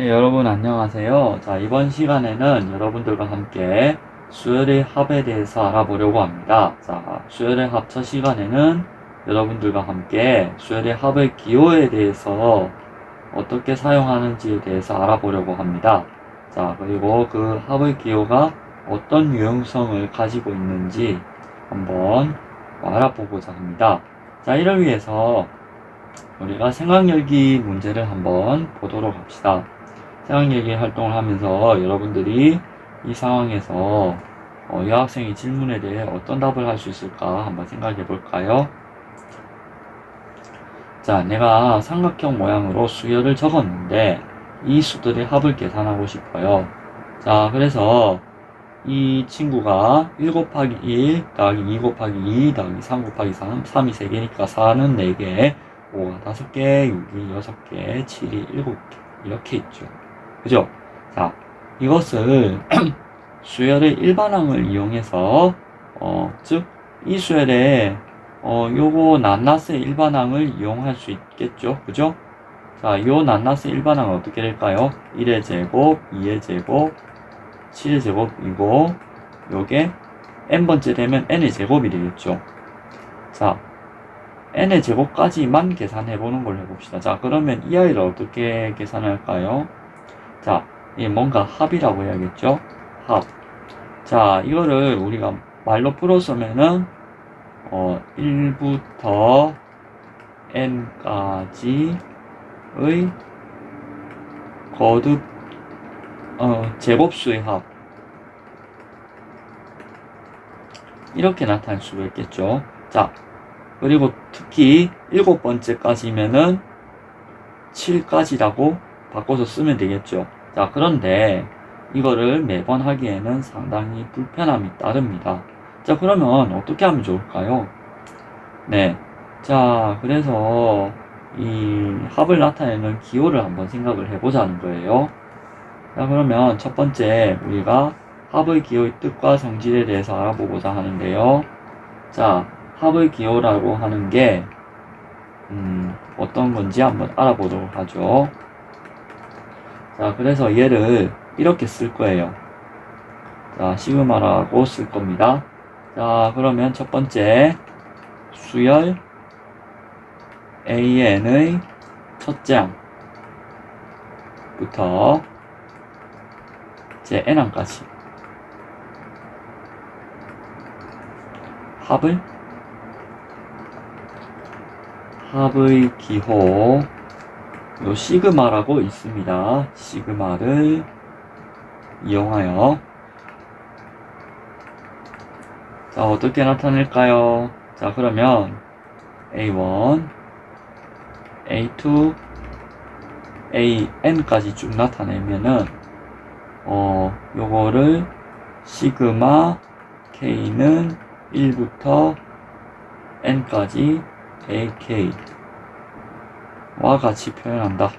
네, 여러분 안녕하세요. 자, 이번 시간에는 여러분들과 함께 수열의 합에 대해서 알아보려고 합니다. 자, 수열의 합 첫 시간에는 여러분들과 함께 수열의 합의 기호에 대해서 어떻게 사용하는지에 대해서 알아보려고 합니다. 자, 그리고 그 합의 기호가 어떤 유형성을 가지고 있는지 한번 알아보고자 합니다. 자, 이를 위해서 우리가 생각열기 문제를 한번 보도록 합시다. 생각열기 활동을 하면서 여러분들이 이 상황에서 여학생의 질문에 대해 어떤 답을 할 수 있을까 한번 생각해 볼까요? 자, 내가 삼각형 모양으로 수열을 적었는데 이 수들의 합을 계산하고 싶어요. 자, 그래서 이 친구가 1 곱하기 1 더하기 2 곱하기 2 더하기 3 곱하기 3, 3이 3개니까 4는 4개, 5가 5개, 6이 6개, 7이 7개 이렇게 있죠. 그죠? 자, 이것을 수열의 일반항을 이용해서 즉 이 수열의 요거 낱낱의 일반항을 이용할 수 있겠죠. 그죠? 자, 요 낱낱의 일반항은 어떻게 될까요? 1의 제곱, 2의 제곱, 7의 제곱이고 요게 n번째 되면 n의 제곱이 되겠죠. 자, n의 제곱까지만 계산해보는 걸 해봅시다. 자, 그러면 이 아이를 어떻게 계산할까요? 자, 이 뭔가 합이라고 해야겠죠? 합. 자, 이거를 우리가 말로 풀어서면은 1부터 n까지의 거듭 제곱수의 합, 이렇게 나타낼 수가 있겠죠. 자, 그리고 특히 7번째까지면은 7까지라고 바꿔서 쓰면 되겠죠. 자, 그런데 이거를 매번 하기에는 상당히 불편함이 따릅니다. 자, 그러면 어떻게 하면 좋을까요? 네. 자, 그래서 이 합을 나타내는 기호를 한번 생각을 해보자는 거예요. 자, 그러면 첫 번째 우리가 합의 기호의 뜻과 성질에 대해서 알아보고자 하는데요. 자, 합의 기호라고 하는 게 어떤 건지 한번 알아보도록 하죠. 자, 그래서 얘를 이렇게 쓸 거예요. 자, 시그마라고 쓸 겁니다. 자, 그러면 첫 번째 수열 AN의 첫째 항부터 제 n항까지 합의 기호 요 시그마라고 있습니다. 시그마를 이용하여 자, 어떻게 나타낼까요? 자, 그러면 A1, A2, AN까지 쭉 나타내면은 요거를 시그마 K는 1부터 N까지 AK와 같이 표현한다.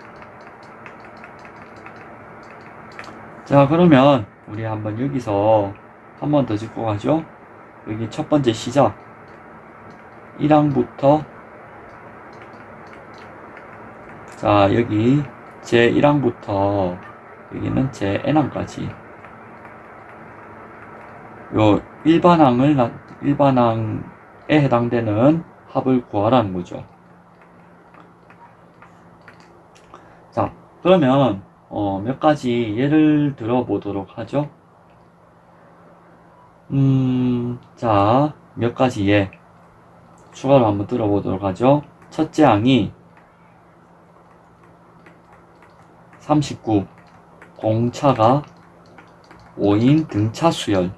자, 그러면 우리 한번 여기서 한 번 더 짚고 가죠. 여기 첫 번째 시작 1항부터 자, 여기 제 1항부터 여기는 제 n항까지 요 일반항에 해당되는 합을 구하라는 거죠. 자, 그러면 몇 가지 예를 들어보도록 하죠. 자, 몇 가지 예 추가로 한번 들어보도록 하죠. 첫째 항이 39, 공차가 5인 등차 수열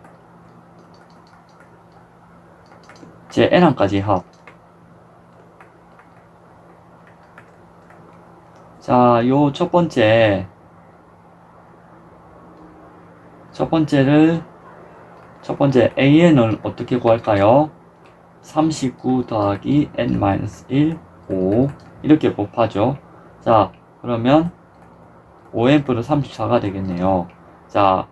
제 n항까지 합. 자, 요 첫 번째 AN을 어떻게 구할까요? 39 더하기 n-1, 5 이렇게 곱하죠. 자, 그러면 5n 플러스 34가 되겠네요. 자,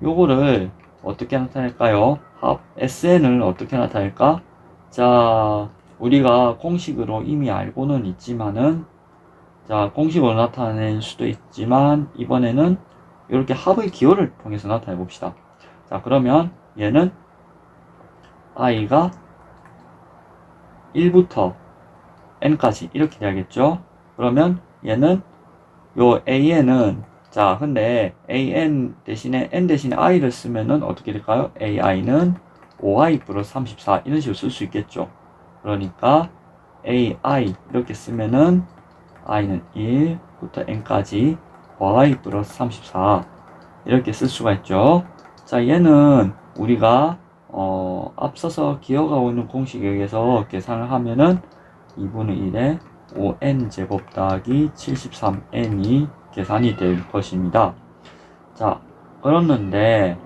요거를 어떻게 나타낼까요? 합 SN을 어떻게 나타낼까? 자, 우리가 공식으로 이미 알고는 있지만은 자, 공식으로 나타낼 수도 있지만 이번에는 이렇게 합의 기호를 통해서 나타내 봅시다. 자, 그러면 얘는 i가 1부터 n까지 이렇게 돼야겠죠. 그러면 얘는 요 an은, 자, 근데 an 대신에 n 대신에 i를 쓰면은 어떻게 될까요? ai는 5i 플러스 34 이런 식으로 쓸 수 있겠죠. 그러니까 ai 이렇게 쓰면은 i는 1부터 n까지 5i 플러스 34 이렇게 쓸 수가 있죠. 자, 얘는 우리가 앞서서 기억하고 있는 공식에 의해서 계산을 하면은 2분의 1에 5n제곱 더하기 73n이 계산이 될 것입니다. 자, 그렇는데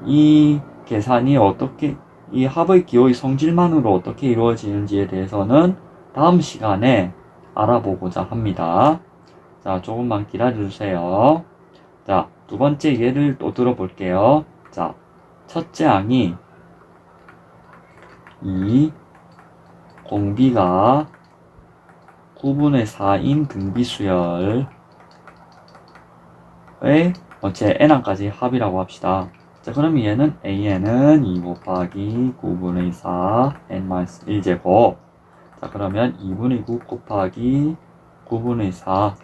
이 계산이 어떻게, 이 합의 기호의 성질만으로 어떻게 이루어지는지에 대해서는 다음 시간에 알아보고자 합니다. 자, 조금만 기다려주세요. 자, 두 번째 예를 또 들어볼게요. 자, 첫째 항이 이 공비가 9분의 4인 등비수열의 제 n항까지 합이라고 합시다. 자, 그러면 얘는 an은 2 곱하기 9분의 4 n-1제곱. 자, 그러면 2분의 9 곱하기 9분의 4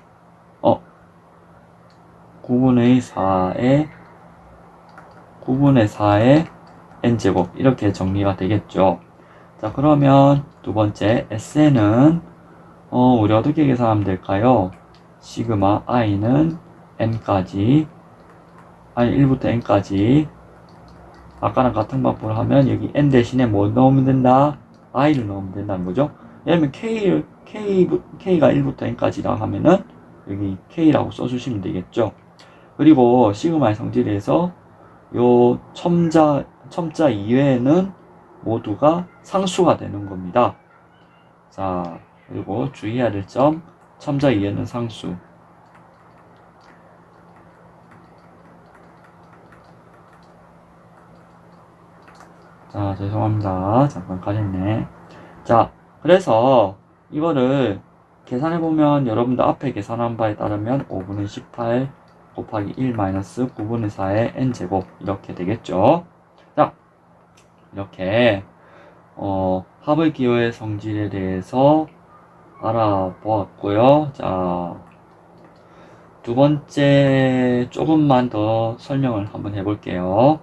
9분의 4의 n제곱 이렇게 정리가 되겠죠. 자, 그러면 두 번째 SN은 우리 어떻게 계산하면 될까요? 시그마 i는 n까지, 아니 1부터 n까지, 아까랑 같은 방법을 하면 여기 n 대신에 뭐 넣으면 된다? i를 넣으면 된다는 거죠. 예를 들면 k가 1부터 n까지라 하면은 여기 k라고 써주시면 되겠죠. 그리고 시그마의 성질에서 요 첨자 이외에는 모두가 상수가 되는 겁니다. 자, 그리고 주의해야 될 점, 첨자 이외에는 상수. 자, 죄송합니다. 잠깐 가렸네. 자, 그래서 이거를 계산해보면 여러분들 앞에 계산한 바에 따르면 5분의 18 곱하기 1 마이너스 9분의 4의 n제곱 이렇게 되겠죠. 자, 이렇게 합의 기호의 성질에 대해서 알아보았고요. 자, 두 번째 조금만 더 설명을 한번 해볼게요.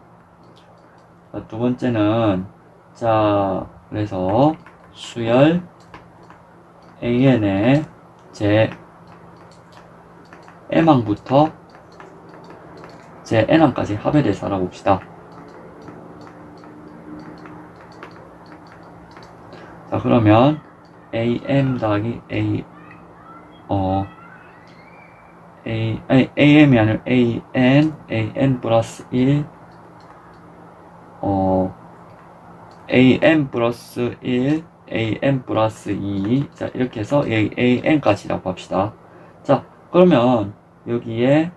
자, 두 번째는, 자, 그래서 수열 an의 제 m항부터 제 n항까지 합에 대해서 알아봅시다. 자, 그러면 am 더하기 am이 아니라 an 플러스 1 am 플러스 1 am 플러스 2 자, 이렇게 해서 an까지라고 합시다. 자, 그러면 여기에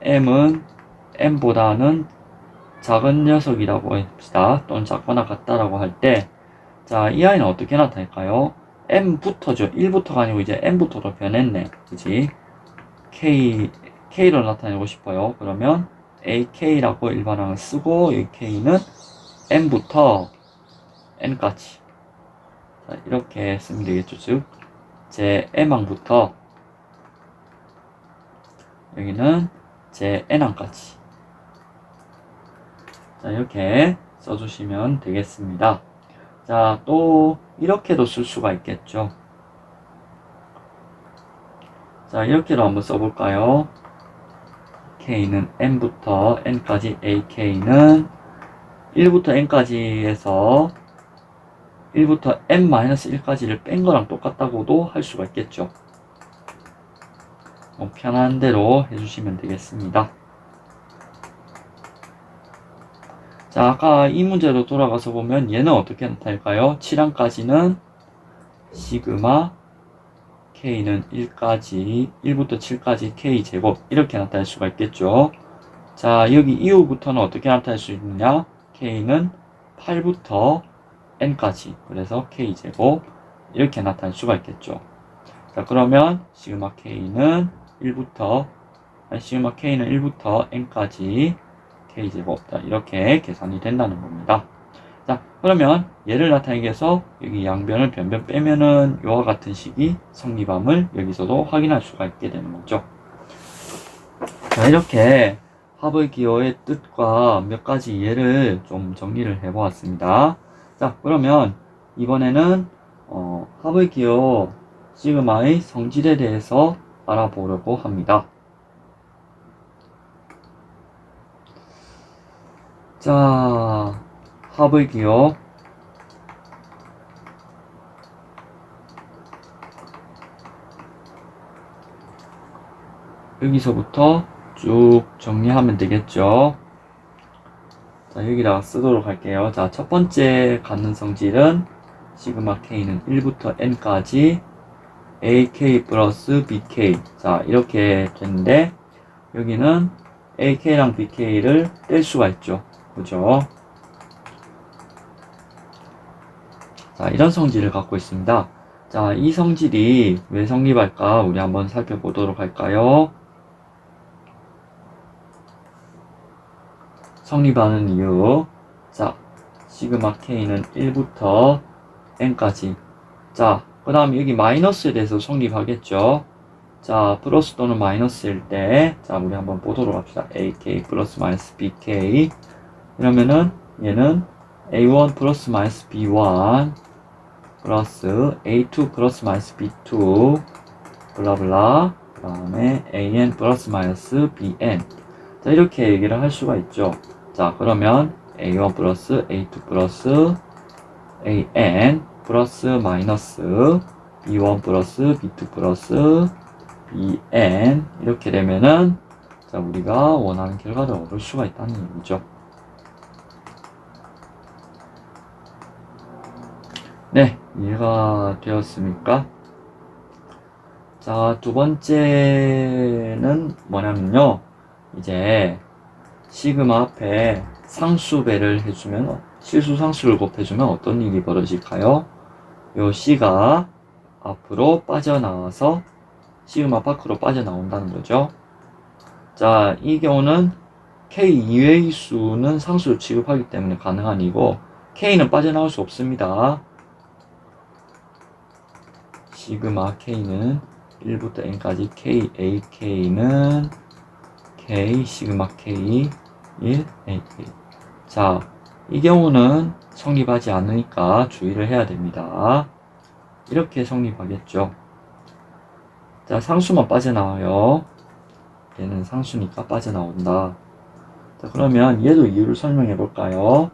m은 m보다는 작은 녀석이라고 합시다. 또는 작거나 같다라고 할 때, 자, 이 아이는 어떻게 나타날까요? m부터죠. 1부터가 아니고 이제 m부터로 변했네. 그치? k로 나타내고 싶어요. 그러면 ak라고 일반항을 쓰고, 이 k는 m부터 n까지. 자, 이렇게 쓰면 되겠죠. 즉, 제 m항부터 여기는 제 n항까지. 자, 이렇게 써주시면 되겠습니다. 자, 또 이렇게도 쓸 수가 있겠죠. 자, 이렇게도 한번 써볼까요? k는 m부터 n까지, ak는 1부터 n까지 해서 1부터 n-1까지를 뺀 거랑 똑같다고도 할 수가 있겠죠. 편한 대로 해주시면 되겠습니다. 자, 아까 이 문제로 돌아가서 보면 얘는 어떻게 나타날까요? 7항까지는 시그마 k는 1까지 1부터 7까지 k제곱 이렇게 나타낼 수가 있겠죠. 자, 여기 이후부터는 어떻게 나타낼 수 있느냐? k는 8부터 n까지 그래서 k제곱 이렇게 나타낼 수가 있겠죠. 자, 그러면 시그마 K는 1부터 N까지 K제곱. 자, 이렇게 계산이 된다는 겁니다. 자, 그러면 얘를 나타내기 위해서 여기 양변을 변변 빼면은 이와 같은 식이 성립함을 여기서도 확인할 수가 있게 되는 거죠. 자, 이렇게 합의 기호의 뜻과 몇 가지 예를 좀 정리를 해 보았습니다. 자, 그러면 이번에는 합의 기호 시그마의 성질에 대해서 알아보려고 합니다. 자, 합의 기호 여기서부터 쭉 정리하면 되겠죠. 자, 여기다가 쓰도록 할게요. 자, 첫 번째 갖는 성질은 시그마 K는 1부터 N까지 AK 플러스 BK. 자, 이렇게 됐는데 여기는 AK랑 BK를 뗄 수가 있죠. 그죠? 자, 이런 성질을 갖고 있습니다. 자, 이 성질이 왜 성립할까? 우리 한번 살펴보도록 할까요? 성립하는 이유. 자, 시그마 K는 1부터 N까지. 자, 그 다음에 여기 마이너스에 대해서 성립하겠죠. 자, 플러스 또는 마이너스일 때, 자, 우리 한번 보도록 합시다. AK 플러스 마이너스 BK. 이러면은 얘는 A1 플러스 마이너스 B1 플러스 A2 플러스 마이너스 B2 블라블라. 그 다음에 AN 플러스 마이너스 BN. 자, 이렇게 얘기를 할 수가 있죠. 자, 그러면 A1 플러스 A2 플러스 AN 플러스 마이너스 B1 플러스 B2 플러스 BN 이렇게 되면은 자, 우리가 원하는 결과를 얻을 수가 있다는 얘기죠. 네, 이해가 되었습니까? 자, 두 번째는 뭐냐면요. 이제 시그마 앞에 상수배를 해주면 실수 상수를 곱해주면 어떤 일이 벌어질까요? 요 C가 앞으로 빠져나와서 시그마 밖으로 빠져나온다는 거죠. 자, 이 경우는 K 이외의 수는 상수로 취급하기 때문에 가능한 이고 K는 빠져나올 수 없습니다. 시그마 K는 1부터 N까지 KAK는 K 시그마 K 1 AK. 자, 이 경우는 성립하지 않으니까 주의를 해야 됩니다. 이렇게 성립하겠죠. 자, 상수만 빠져나와요. 얘는 상수니까 빠져나온다. 자, 그러면 얘도 이유를 설명해 볼까요?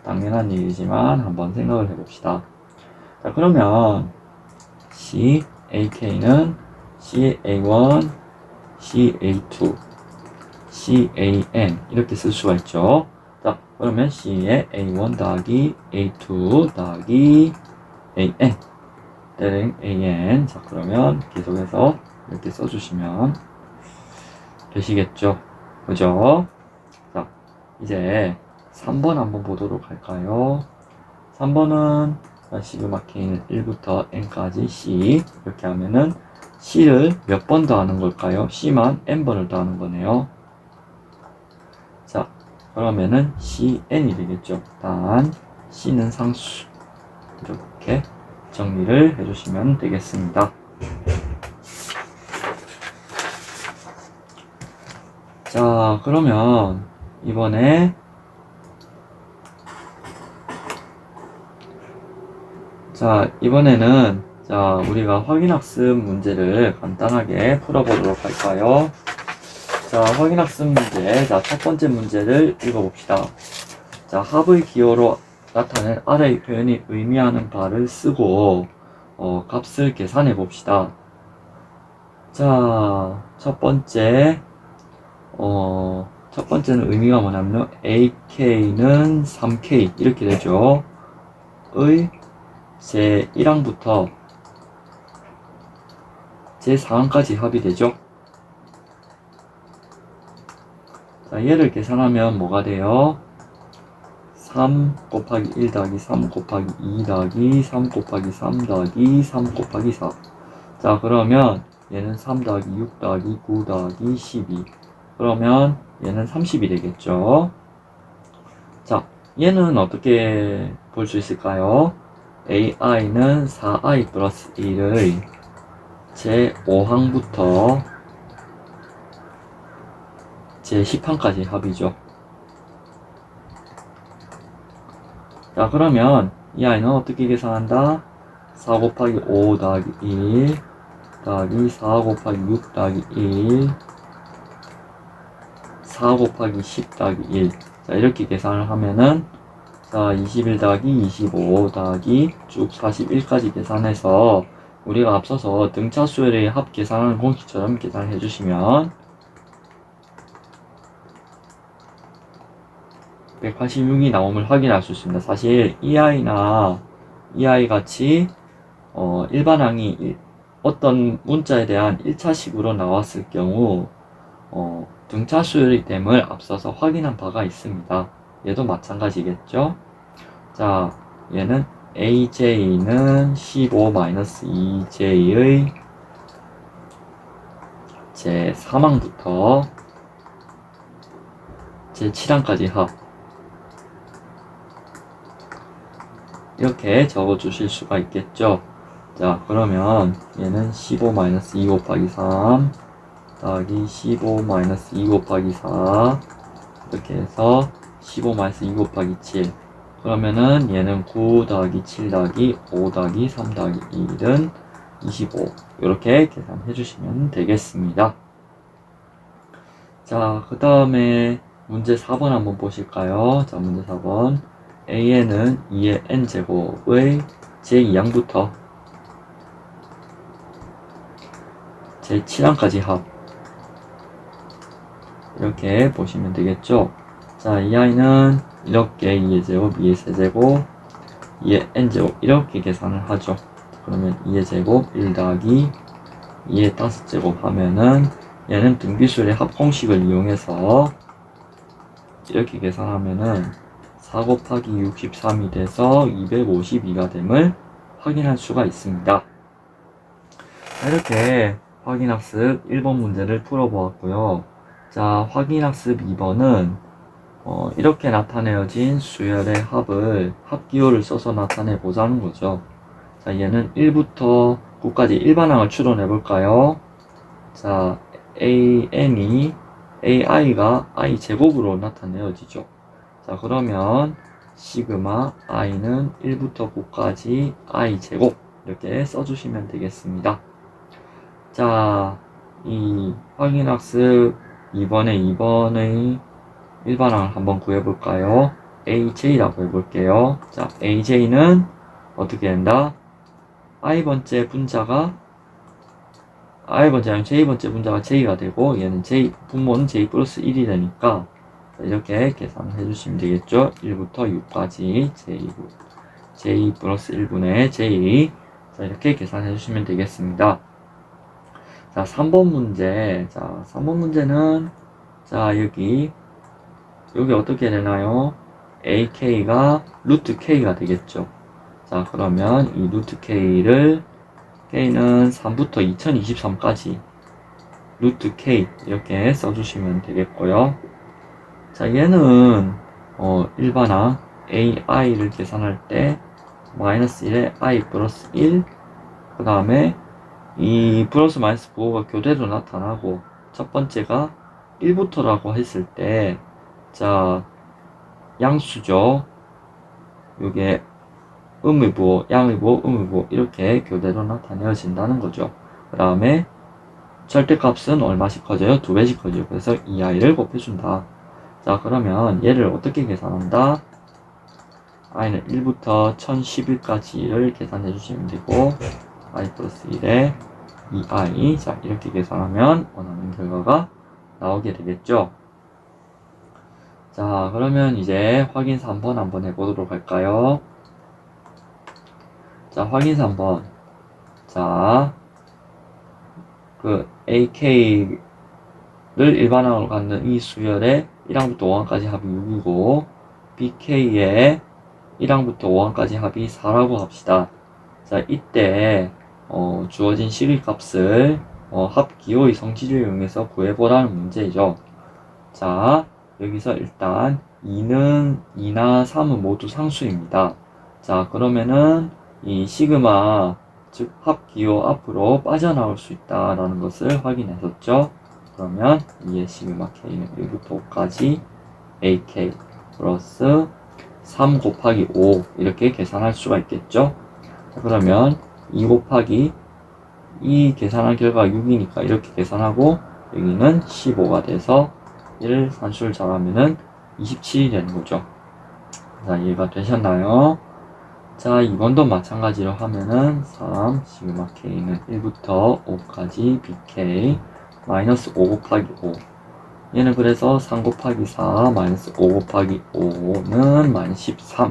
당연한 얘기지만 한번 생각을 해 봅시다. 자, 그러면 CAK는 CA1, CA2, CAN 이렇게 쓸 수가 있죠. 자, 그러면 C에 A1 더하기 A2 더하기 AN 대칭 AN. 자, 그러면 계속해서 이렇게 써주시면 되시겠죠. 그죠? 자, 이제 3번 한번 보도록 할까요? 3번은 시그마 K는 1부터 N까지 C 이렇게 하면은 C를 몇 번 더하는 걸까요? C만 N번을 더하는 거네요. 자, 그러면은 CN이 되겠죠. 단 C는 상수. 이렇게 정리를 해주시면 되겠습니다. 자, 그러면 이번에 이번에는 우리가 확인학습 문제를 간단하게 풀어보도록 할까요? 자, 확인학습 문제. 자, 첫 번째 문제를 읽어봅시다. 자, 합의 기호로 나타낸 아래의 표현이 의미하는 바를 쓰고 값을 계산해 봅시다. 자, 첫 번째는 의미가 뭐냐면요. AK는 3K 이렇게 되죠. 의 제1항부터 제4항까지 합의되죠. 자, 얘를 계산하면 뭐가 돼요? 3 곱하기 1 더하기 3 곱하기 2 더하기 3 곱하기 3 더하기 3 곱하기 4. 자, 그러면 얘는 3 더하기 6 더하기 9 더하기 12. 그러면 얘는 30이 되겠죠. 자, 얘는 어떻게 볼 수 있을까요? ai는 4i 플러스 1의 제5항부터 제10항까지 합이죠. 자, 그러면 이 아이는 어떻게 계산한다? 4 곱하기 5 더하기 1 더하기 4 곱하기 6 더하기 1 4 곱하기 10 더하기 1. 자, 이렇게 계산을 하면은 자, 21 더하기 25 더하기 쭉 41까지 계산해서 우리가 앞서서 등차 수열의 합 계산하는 공식처럼 계산을 해주시면 186이 나옴을 확인할 수 있습니다. 사실 이 아이나 이 아이 같이 일반항이 어떤 문자에 대한 1차식으로 나왔을 경우 등차 수열이됨을 앞서서 확인한 바가 있습니다. 얘도 마찬가지겠죠. 자, 얘는 AJ는 15-2J의 제3항부터 제7항까지 합 이렇게 적어 주실 수가 있겠죠. 자, 그러면 얘는 15-2 곱하기 3 더하기 15-2 곱하기 4 이렇게 해서 15-2 곱하기 7. 그러면은 얘는 9 더하기 7 더하기 5 더하기 3 더하기 1은 25. 이렇게 계산해 주시면 되겠습니다. 자, 그 다음에 문제 4번 한번 보실까요? 자, 문제 4번. AN은 2의 n제곱의 제2항부터 제7항까지 합. 이렇게 보시면 되겠죠. 자, 이 아이는 이렇게 2의 제곱, 2의 세제곱, 2의 n제곱 이렇게 계산을 하죠. 그러면 2의 제곱 1 더하기 2의 5제곱 하면은 얘는 등비수열의 합공식을 이용해서 이렇게 계산하면은 4 곱하기 63이 돼서 252가 됨을 확인할 수가 있습니다. 이렇게 확인학습 1번 문제를 풀어보았고요. 자, 확인학습 2번은 이렇게 나타내어진 수열의 합을 합기호를 써서 나타내 보자는 거죠. 자, 얘는 1부터 9까지 일반항을 추론해 볼까요? 자, AI가 I 제곱으로 나타내어지죠. 자, 그러면 시그마 i는 1부터 9까지 I 제곱 이렇게 써주시면 되겠습니다. 자, 이 확인학습 2번의 일반항을 한번 구해볼까요? AJ라고 해볼게요. 자, AJ는 어떻게 된다? I번째 분자가 아니면 J번째 분자가 J가 되고 얘는 분모는 J 플러스 1이 되니까 이렇게 계산을 해주시면 되겠죠. 1부터 6까지 J 플러스 1분의 J. 자, 이렇게 계산해 주시면 되겠습니다. 자, 3번 문제. 자, 3번 문제는 자, 여기 어떻게 되나요? AK가 루트 K가 되겠죠. 자, 그러면 이 루트 K는 3부터 2023까지 루트 K 이렇게 써주시면 되겠고요. 자, 얘는 일반항 AI를 계산할 때 마이너스 1에 I 플러스 1, 그 다음에 이 플러스 마이너스 부호가 교대로 나타나고 첫 번째가 1부터라고 했을 때 자, 양수죠. 요게 음의 부호, 양의 부호, 음의 부호 이렇게 교대로 나타내어진다는 거죠. 그 다음에 절대값은 얼마씩 커져요? 2배씩 커져요. 그래서 이 아이를 곱해준다. 자, 그러면 얘를 어떻게 계산한다? i는 1부터 1011까지를 계산해 주시면 되고 i 플러스 1에 2i. 자, 이렇게 계산하면 원하는 결과가 나오게 되겠죠. 자, 그러면 이제 확인 3번 한번 해보도록 할까요? 자, 확인 3번. 자, 그 AK를 일반항으로 갖는 이 수열의 1항부터 5항까지 합이 6이고 BK의 1항부터 5항까지 합이 4라고 합시다. 자, 이때 주어진 시기값을 합기호의 성질을 이용해서 구해보라는 문제이죠. 자, 여기서 일단 2나 3은 모두 상수입니다. 자, 그러면은 이 시그마, 즉 합기호 앞으로 빠져나올 수 있다라는 것을 확인했었죠. 그러면 2의 시그마 k는 1부터 5까지 ak 플러스 3 곱하기 5 이렇게 계산할 수가 있겠죠. 자, 그러면 2 곱하기 이 계산한 결과가 6이니까 이렇게 계산하고 여기는 15가 돼서 1 산수를 잘하면은 27이 되는 거죠. 자, 이해가 되셨나요? 자, 이번도 마찬가지로 하면은 3 시그마 k는 1부터 5까지 bk 마이너스 5 곱하기 5 얘는 그래서 3 곱하기 4 마이너스 5 곱하기 5는 마이너스 13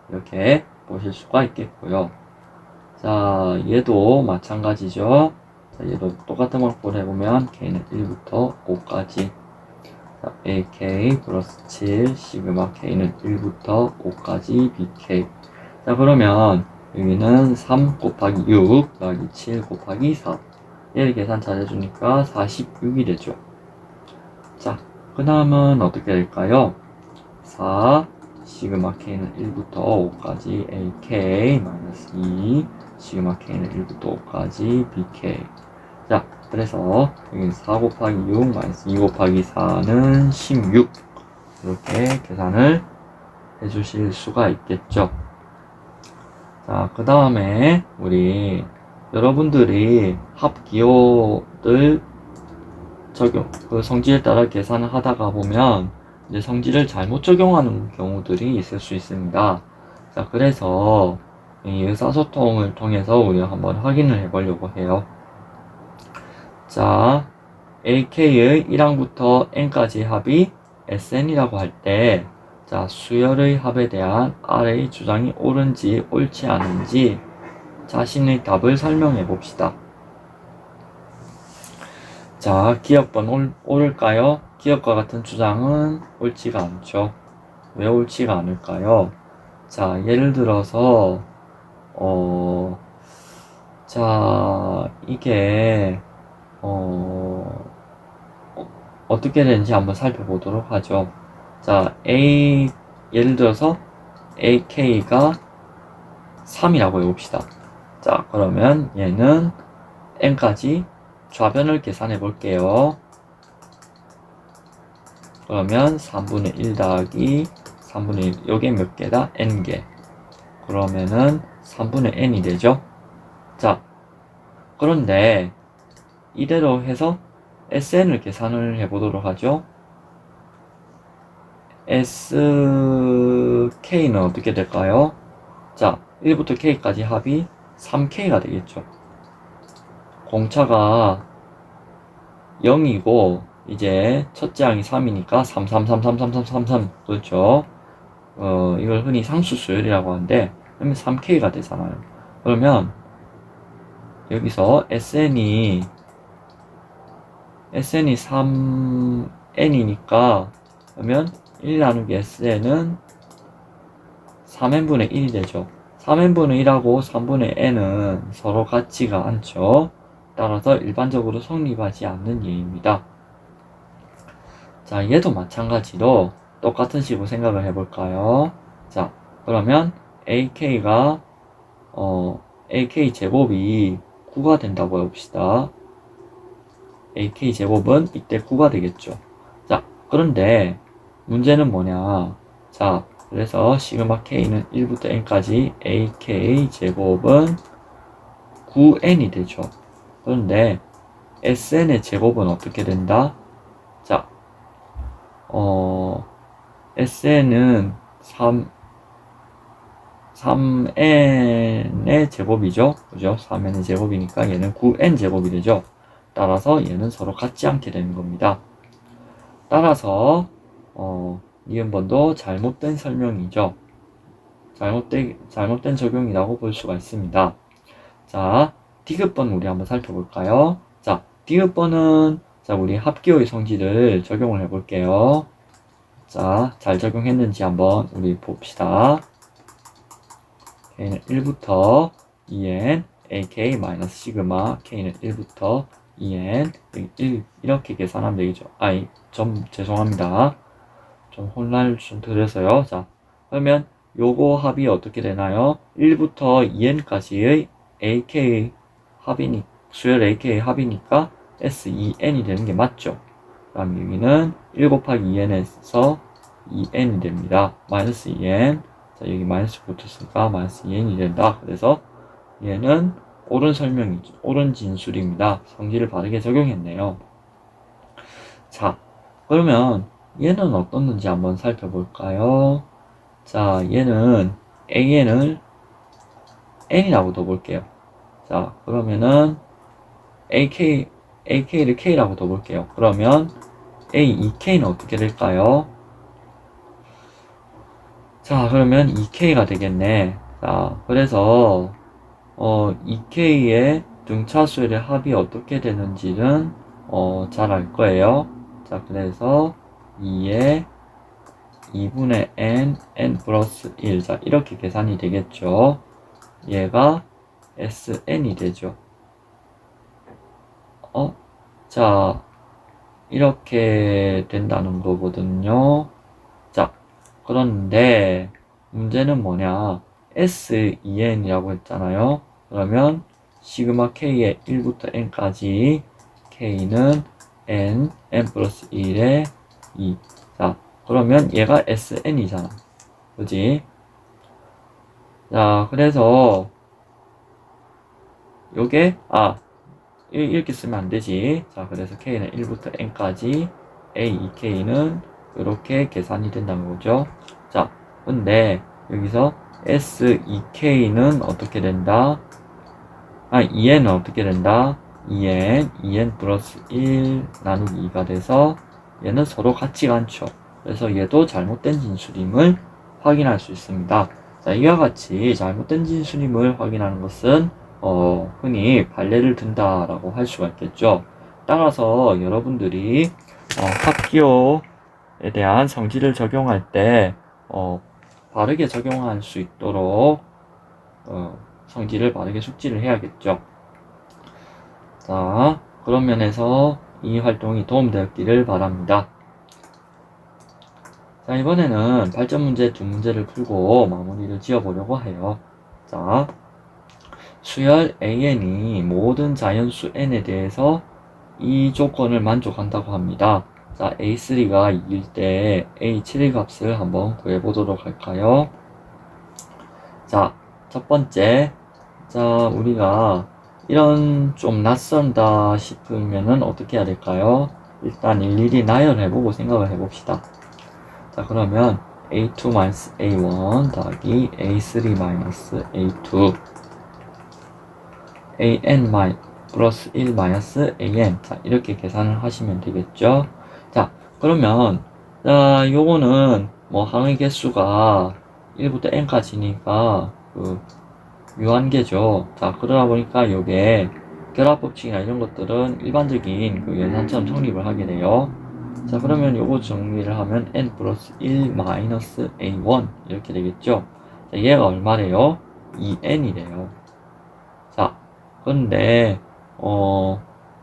이렇게 보실 수가 있겠고요. 자, 얘도 마찬가지죠. 자, 얘도 똑같은 방법으로 해보면 k는 1부터 5까지 자, ak 플러스 7 시그마 k는 1부터 5까지 bk 자, 그러면 여기는 3 곱하기 6 더하기 7 곱하기 4 얘를 계산 잘 해주니까 46이 되죠. 자, 그 다음은 어떻게 될까요? 4 시그마 k는 1부터 5까지 ak 마이너스 2 시그마 k는 1부터 5까지 bk 자, 그래서 여기는 4 곱하기 6 마이너스 2 곱하기 4는 16 이렇게 계산을 해주실 수가 있겠죠. 자, 그 다음에 우리 여러분들이 합기호를 그 성질에 따라 계산을 하다가 보면 이제 성질을 잘못 적용하는 경우들이 있을 수 있습니다. 자, 그래서 이 의사소통을 통해서 우리가 한번 확인을 해보려고 해요. 자, ak의 1항부터 n까지 합이 sn이라고 할 때, 자, 수열의 합에 대한 R의 주장이 옳은지 옳지 않은지 자신의 답을 설명해 봅시다. 자, 기억번 옳을까요? 기억과 같은 주장은 옳지가 않죠. 왜 옳지가 않을까요? 자, 예를 들어서 자, 이게 어떻게 되는지 한번 살펴보도록 하죠. 자, 예를 들어서 ak가 3이라고 해봅시다. 자, 그러면 얘는 n까지 좌변을 계산해 볼게요. 그러면 3분의 1 더하기 3분의 1, 요게 몇 개다? n개. 그러면은 3분의 n이 되죠. 자, 그런데 이대로 해서 sn을 계산을 해보도록 하죠. sk는 어떻게 될까요? 자, 1부터 k까지 합이 3k가 되겠죠. 공차가 0이고 이제 첫째 항이 3이니까 3, 3, 3, 3, 3, 3, 3, 3 그렇죠. 이걸 흔히 상수 수열이라고 하는데 그러면 3k가 되잖아요. 그러면 여기서 sn이 3n이니까 그러면 1 나누기 sn은 3n분의 1이 되죠. 3n분의 1하고 3분의 n은 서로 같지가 않죠. 따라서 일반적으로 성립하지 않는 예입니다. 자, 얘도 마찬가지로 똑같은 식으로 생각을 해볼까요? 자, 그러면 ak가 ak 제곱이 9가 된다고 해봅시다. ak 제곱은 이때 9가 되겠죠. 자, 그런데 문제는 뭐냐? 자, 그래서 시그마 k는 1부터 n까지 ak 제곱은 9n이 되죠. 그런데 sn의 제곱은 어떻게 된다? 자, sn은 3n의 제곱이죠. 그죠? 3n의 제곱이니까 얘는 9n 제곱이 되죠. 따라서 얘는 서로 같지 않게 되는 겁니다. 따라서 니은번도 잘못된 설명이죠. 잘못된 적용이라고 볼 수가 있습니다. 자, 디귿번 우리 한번 살펴볼까요? 자, 디귿번은 자, 우리 합기호의 성질을 적용을 해볼게요. 자, 잘 적용했는지 한번 우리 봅시다. k는 1부터 2n AK 마이너스 시그마 K는 1부터 2n 1 이렇게 계산하면 되겠죠. 아이 좀 죄송합니다. 좀 혼란을 좀 드려서요. 자, 그러면 요거 합이 어떻게 되나요? 1부터 2n까지의 AK 합이니 수열 AK 합이니까 SEN이 되는 게 맞죠. 그럼 여기는 1 곱하기 2n에서 2n이 됩니다. 마이너스 2n. 자, 여기 마이너스 붙었으니까 마이너스 2n이 된다. 그래서 얘는 옳은 설명이죠. 옳은 진술입니다. 성질을 바르게 적용했네요. 자, 그러면 얘는 어떻는지 한번 살펴볼까요? 자, 얘는 AN을 N이라고 둬볼게요. 자, 그러면은 AK를 K라고 둬볼게요. 그러면 A2K는 어떻게 될까요? 자, 그러면 2K가 되겠네. 자, 그래서 2K의 등차수열의 합이 어떻게 되는지는 잘 알 거예요. 자, 그래서 2의 2분의 n 플러스 1. 자, 이렇게 계산이 되겠죠. 얘가 SN이 되죠. 자, 이렇게 된다는 거거든요. 자, 그런데 문제는 뭐냐. SEN이라고 했잖아요. 그러면 시그마 K의 1부터 N까지 K는 N 플러스 1에 2. 자, 그러면 얘가 SN이잖아. 그지? 자, 그래서 요게 이렇게 쓰면 안 되지. 자, 그래서 K는 1부터 N까지 A2K는 이렇게 계산이 된다는 거죠. 자, 근데 여기서 S2K는 어떻게 된다? 2N은 어떻게 된다? 2N 플러스 1 나누기 2가 돼서 얘는 서로 같지가 않죠. 그래서 얘도 잘못된 진술임을 확인할 수 있습니다. 자, 이와 같이 잘못된 진술임을 확인하는 것은 흔히 발레를 든다라고 할 수가 있겠죠. 따라서 여러분들이 합기호에 대한 성질을 적용할 때 바르게 적용할 수 있도록 성질을 바르게 숙지를 해야겠죠. 자, 그런 면에서 이 활동이 도움되었기를 바랍니다. 자, 이번에는 발전 문제 두 문제를 풀고 마무리를 지어보려고 해요. 자, 수열 AN이 모든 자연수 N에 대해서 이 조건을 만족한다고 합니다. 자, A3가 2일 때 A7의 값을 한번 구해보도록 할까요? 자, 첫 번째. 자, 우리가 이런 좀 낯선다 싶으면은 어떻게 해야 될까요? 일단 일일이 나열해보고 생각을 해봅시다. 자, 그러면 A2-A1 더하기 A3-A2 AN 플러스 1 마이너스 AN. 자, 이렇게 계산을 하시면 되겠죠. 자, 그러면 요거는 뭐 항의 개수가 1부터 n까지니까 유한계죠. 자, 그러다 보니까 요게 결합법칙이나 이런 것들은 일반적인 연산처럼 성립을 하게 돼요. 자, 그러면 요거 정리를 하면 n 플러스 1 마이너스 a1 이렇게 되겠죠. 자, 얘가 얼마래요? 2n이래요. 자, 그런데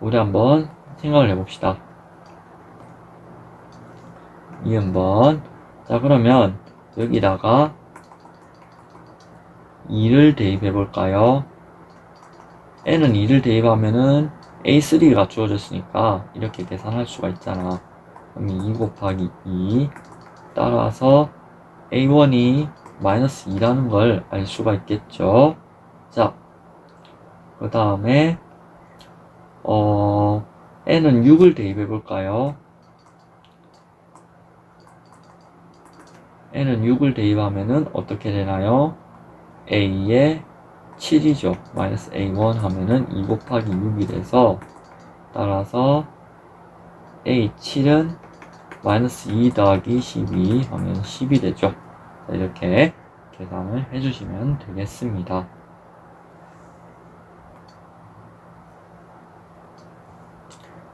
우리 한번 생각을 해봅시다. 2번번. 자, 그러면 여기다가 2를 대입해 볼까요? n은 2를 대입하면은 a3가 주어졌으니까 이렇게 계산할 수가 있잖아. 그럼 2 곱하기 2 따라서 a1이 마이너스 2라는 걸 알 수가 있겠죠. 자, 그 다음에 n은 6을 대입해 볼까요? n은 6을 대입하면은 어떻게 되나요? a의 7이죠. 마이너스 a1 하면은 2 곱하기 6이 돼서 따라서 a7은 마이너스 2 더하기 12 하면 10이 되죠. 자, 이렇게 계산을 해주시면 되겠습니다.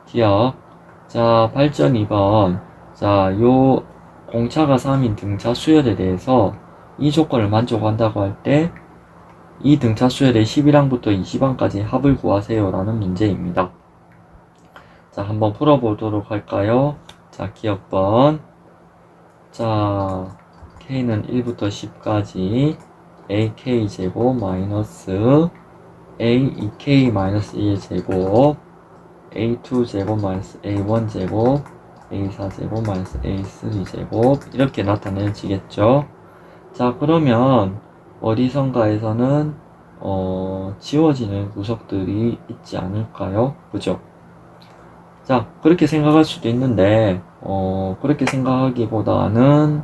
기억. 자, 발전 2번. 자, 요 공차가 3인 등차 수열에 대해서 이 조건을 만족한다고 할 때 이 등차 수열의 11항부터 20항까지 합을 구하세요 라는 문제입니다. 자, 한번 풀어보도록 할까요? 자, 기억번. 자, k는 1부터 10까지 ak제곱 마이너스 a2k 마이너스 1제곱 a2제곱 마이너스 a1제곱 a4제곱 마이너스 a3제곱 이렇게 나타내지겠죠. 자, 그러면 어디선가에서는 지워지는 구석들이 있지 않을까요? 그죠? 자, 그렇게 생각할 수도 있는데 그렇게 생각하기보다는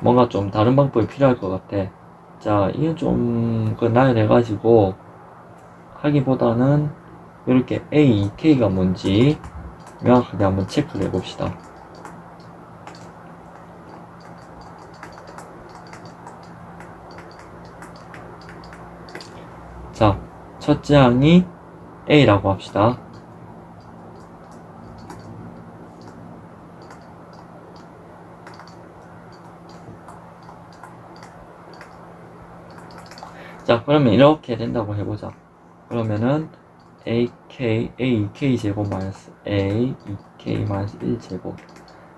뭔가 좀 다른 방법이 필요할 것 같아. 자, 이건 좀 나열해가지고 하기보다는 이렇게 A, K가 뭔지 명확하게 한번 체크를 해봅시다. 자, 첫째 항이 A라고 합시다. 자, 그러면 이렇게 된다고 해보자. 그러면은 AK 제곱 마이너스 A, 2K 마이너스 1제곱.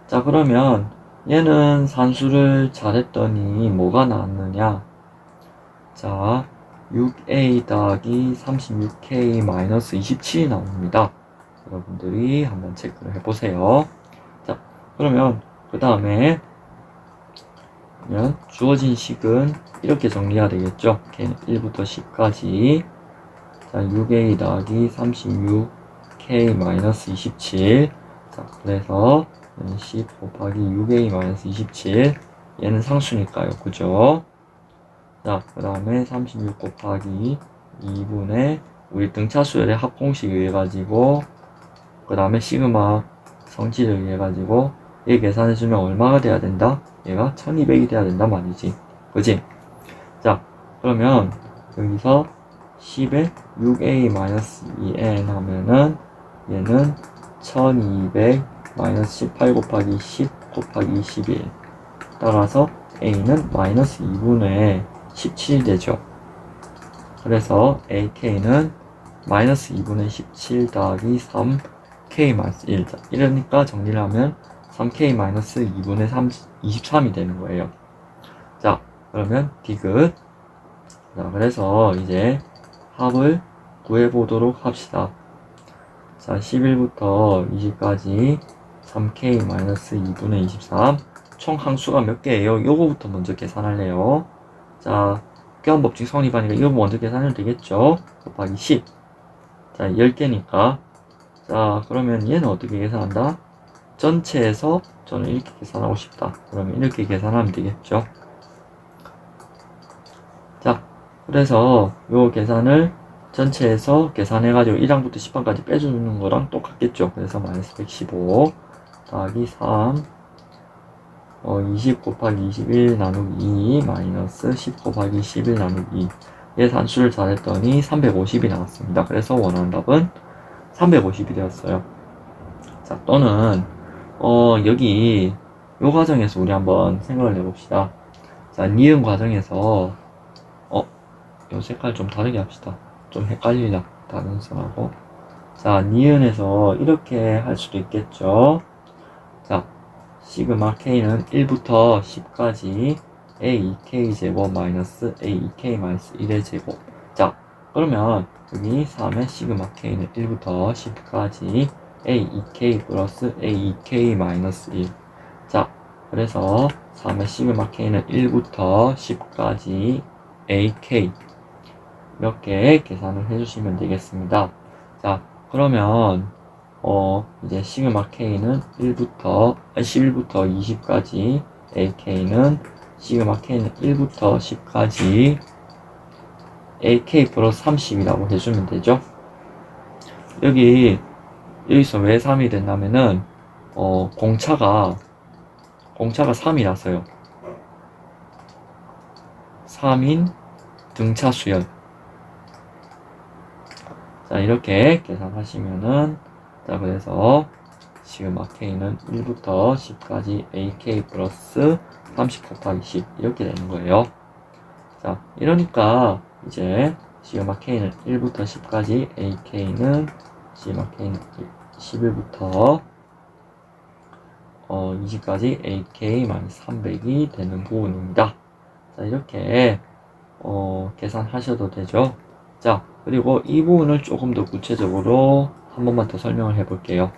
자, 그러면 얘는 산수를 잘했더니 뭐가 나왔느냐? 자, 6A 더하기 36K 마이너스 27이 나옵니다. 여러분들이 한번 체크를 해보세요. 자, 그러면 그 다음에 주어진 식은 이렇게 정리해야 되겠죠. K는 1부터 10까지. 자, 6A 더하기 36K 마이너스 27. 자, 그래서 10 곱하기 6A 마이너스 27. 얘는 상수니까요. 그죠? 자, 그 다음에 36 곱하기 2분의 우리 등차 수열의 합공식에 의해 가지고 그 다음에 시그마 성질에 의해 가지고 얘 계산해주면 얼마가 돼야 된다? 얘가 1200이 돼야 된단 말이지. 그지? 자, 그러면 여기서 10에 6a-2n 하면은 얘는 1200 18 곱하기 10 곱하기 21. 따라서 a는 마이너스 2분의 17이 되죠. 그래서 ak는 마이너스 2분의 17 더하기 3k 마이너스 1. 이러니까 정리를 하면 3k 마이너스 2분의 23이 되는 거예요. 자, 그러면 디귿. 자, 그래서 이제 합을 구해보도록 합시다. 자, 11부터 20까지 3k 마이너스 2분의 23. 총 항수가 몇 개예요? 요거부터 먼저 계산할래요. 자, 껴함법칙 성립하니까 이거 먼저 계산해도 되겠죠? 곱하기 10. 자, 10개니까. 자, 그러면 얘는 어떻게 계산한다? 전체에서 저는 이렇게 계산하고 싶다. 그러면 이렇게 계산하면 되겠죠. 자, 그래서 요 계산을 전체에서 계산해가지고 1항부터 10항까지 빼주는 거랑 똑같겠죠. 그래서 마이너스 115 더하기 3 20 곱하기 21 나누기 2 마이너스 10 곱하기 11 나누기 2. 얘 산수를 잘했더니 350이 나왔습니다. 그래서 원하는 답은 350이 되었어요. 자, 또는 여기 요 과정에서 우리 한번 생각을 해봅시다. 자, 니은 과정에서 요 색깔 좀 다르게 합시다. 좀 헷갈리려 다른 선하고. 자, 니은에서 이렇게 할 수도 있겠죠. 자, 시그마 k는 1부터 10까지 a2k 제곱 마이너스 a2k 마이너스 1의 제곱. 자, 그러면 여기 3의 시그마 k는 1부터 10까지 a2k 플러스 a2k 마이너스 1. 자, 그래서 3의 시그마 k는 1부터 10까지 ak 몇 개 계산을 해주시면 되겠습니다. 자, 그러면 이제 시그마 k는 11부터 20까지 ak는 시그마 k는 1부터 10까지 ak 플러스 30이라고 해주면 되죠. 여기서 왜 3이 됐냐면은 공차가 3이라서요. 3인 등차 수열. 자, 이렇게 계산하시면은, 자, 그래서 시그마 k는 1부터 10까지 ak 플러스 30 곱하기 10 이렇게 되는 거예요. 자, 이러니까 이제 시그마 K는 1부터 10까지, AK는 시그마 K는 11부터 20까지 AK-300이 되는 부분입니다. 자, 이렇게 계산하셔도 되죠. 자, 그리고 이 부분을 조금 더 구체적으로 한 번만 더 설명을 해 볼게요.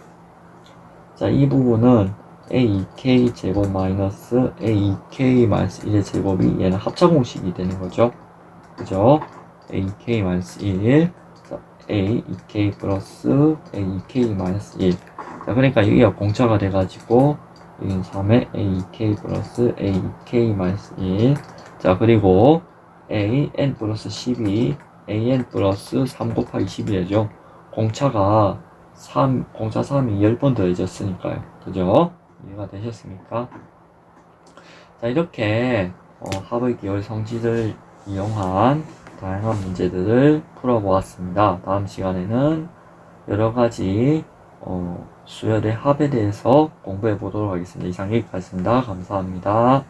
자, 이 부분은 AEK 제곱 마이너스 AEK 마이너스 1의 제곱이 얘는 합차 공식이 되는 거죠. 그죠? AEK 마이너스 1, 자, AEK 플러스 AEK 마이너스 1. 자, 그러니까 여기가 공차가 돼가지고 여기는 3에 AEK 플러스 AEK 마이너스 1. 자, 그리고 AN 플러스 12, AN 플러스 3 곱하기 11이죠. 공차가 3, 공차 3이 10번 더해졌으니까요. 그죠? 이해가 되셨습니까? 자, 이렇게 합의 기울 성질을 이용한 다양한 문제들을 풀어보았습니다. 다음 시간에는 여러가지 수열의 합에 대해서 공부해 보도록 하겠습니다. 이상 여기까지입니다. 감사합니다.